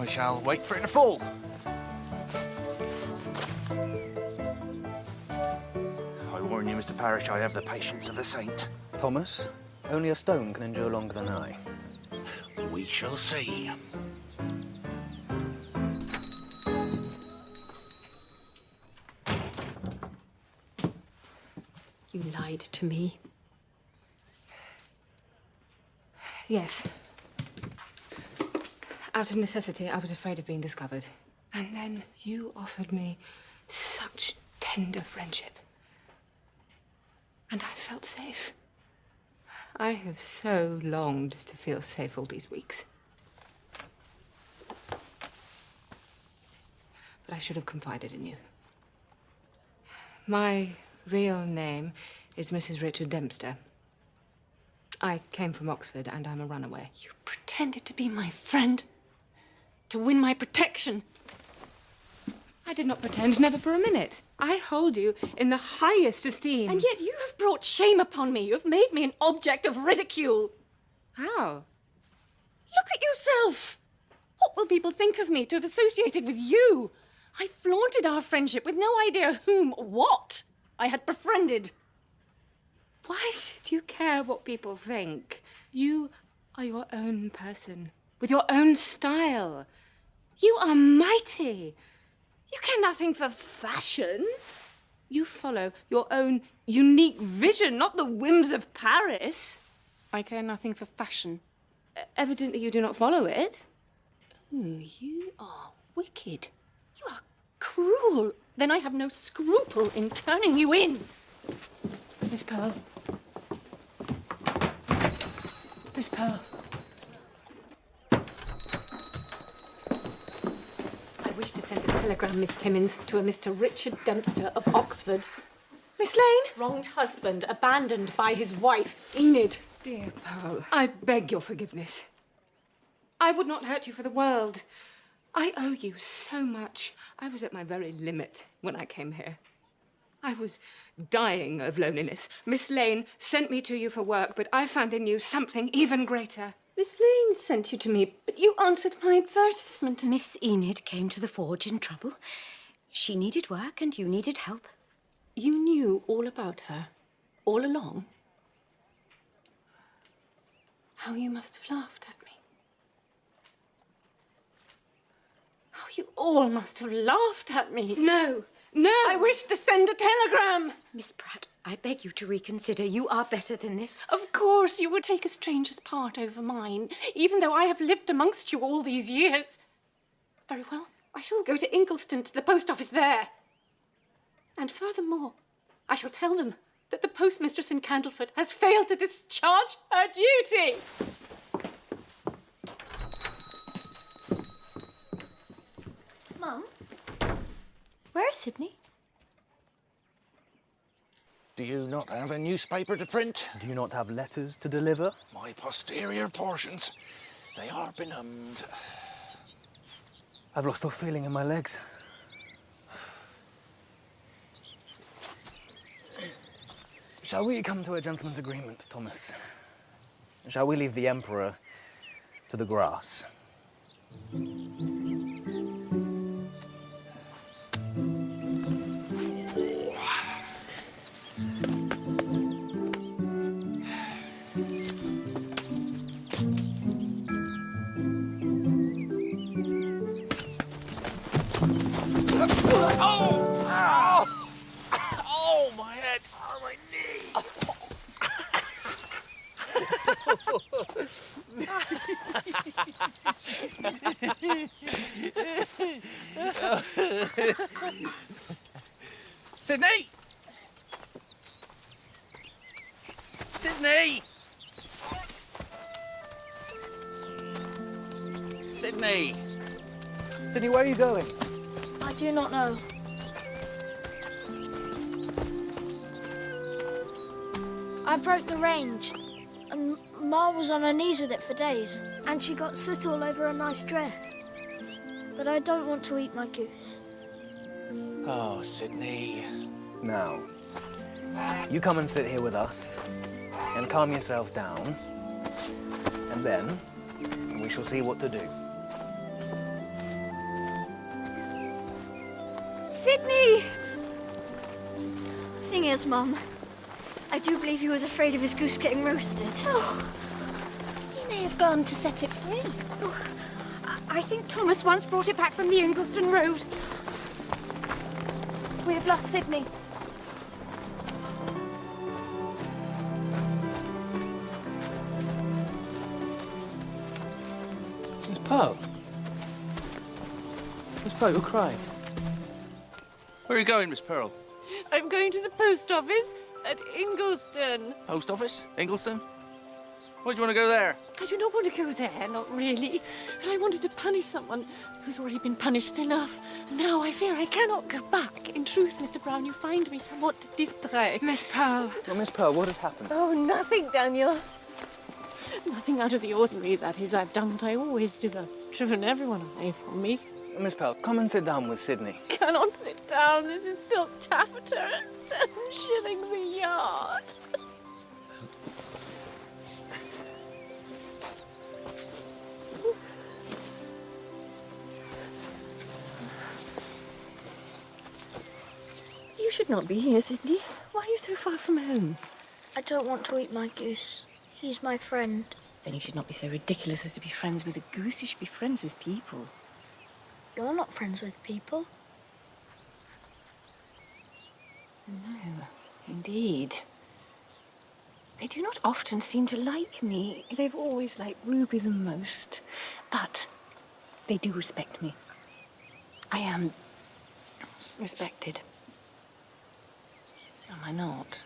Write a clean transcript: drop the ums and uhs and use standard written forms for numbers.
I shall wait for it to fall. I warn you, Mr. Parrish, I have the patience of a saint. Thomas, only a stone can endure longer than I. We shall see. You lied to me. Yes. Out of necessity, I was afraid of being discovered. And then you offered me such tender friendship. And I felt safe. I have so longed to feel safe all these weeks. But I should have confided in you. My real name is Mrs. Richard Dempster. I came from Oxford and I'm a runaway. You pretended to be my friend, to win my protection. I did not pretend, never for a minute. I hold you in the highest esteem. And yet you have brought shame upon me. You have made me an object of ridicule. How? Look at yourself. What will people think of me to have associated with you? I flaunted our friendship with no idea whom or what I had befriended. Why should you care what people think? You are your own person, with your own style. You are mighty. You care nothing for fashion. You follow your own unique vision, not the whims of Paris. I care nothing for fashion. Evidently you do not follow it. Ooh, you are wicked. You are cruel. Then I have no scruple in turning you in. Miss Pearl. Miss Pearl. I wish to send a telegram, Miss Timmins, to a Mr. Richard Dempster of Oxford. Miss Lane? Wronged husband, abandoned by his wife, Enid. Dear Pearl, I beg your forgiveness. I would not hurt you for the world. I owe you so much. I was at my very limit when I came here. I was dying of loneliness. Miss Lane sent me to you for work, but I found in you something even greater. Miss Lane sent you to me, but you answered my advertisement. Miss Enid came to the forge in trouble. She needed work and you needed help. You knew all about her, all along. How you must have laughed at me. How you all must have laughed at me. No, no! I wish to send a telegram. Miss Pratt, I beg you to reconsider. You are better than this. Of course you would take a stranger's part over mine, even though I have lived amongst you all these years. Very well, I shall go to Ingleston, to the post office there. And furthermore, I shall tell them that the postmistress in Candleford has failed to discharge her duty. Mum? Where is Sydney? Do you not have a newspaper to print? Do you not have letters to deliver? My posterior portions, they are benumbed. I've lost all feeling in my legs. Shall we come to a gentleman's agreement, Thomas? Shall we leave the Emperor to the grass? Oh, my head! Oh, my knee! Sydney! Sydney! Sydney! Sydney, where are you going? I do not know. I broke the range, and Ma was on her knees with it for days, and she got soot all over her nice dress. But I don't want to eat my goose. Oh, Sydney. Now, you come and sit here with us and calm yourself down, and then we shall see what to do. Sydney! Thing is, Mum, I do believe he was afraid of his goose getting roasted. Oh, he may have gone to set it free. Oh, I think Thomas once brought it back from the Ingleston Road. We have lost Sydney. Miss Pearl? Miss Pearl, you're crying. Where are you going, Miss Pearl? I'm going to the post office at Ingleston. Post office? Ingleston? Why do you want to go there? I do not want to go there, not really. But I wanted to punish someone who's already been punished enough. Now I fear I cannot go back. In truth, Mr. Brown, you find me somewhat distrait. Miss Pearl. Well, Miss Pearl, what has happened? Oh, nothing, Daniel. Nothing out of the ordinary, that is. I've done what I always do. I've driven everyone away from me. Miss Pearl, come and sit down with Sydney. Cannot sit down. This is silk taffeta at 7 shillings a yard. You should not be here, Sydney. Why are you so far from home? I don't want to eat my goose. He's my friend. Then you should not be so ridiculous as to be friends with a goose. You should be friends with people. You're not friends with people. No, indeed. They do not often seem to like me. They've always liked Ruby the most. But they do respect me. I am respected. Am I not?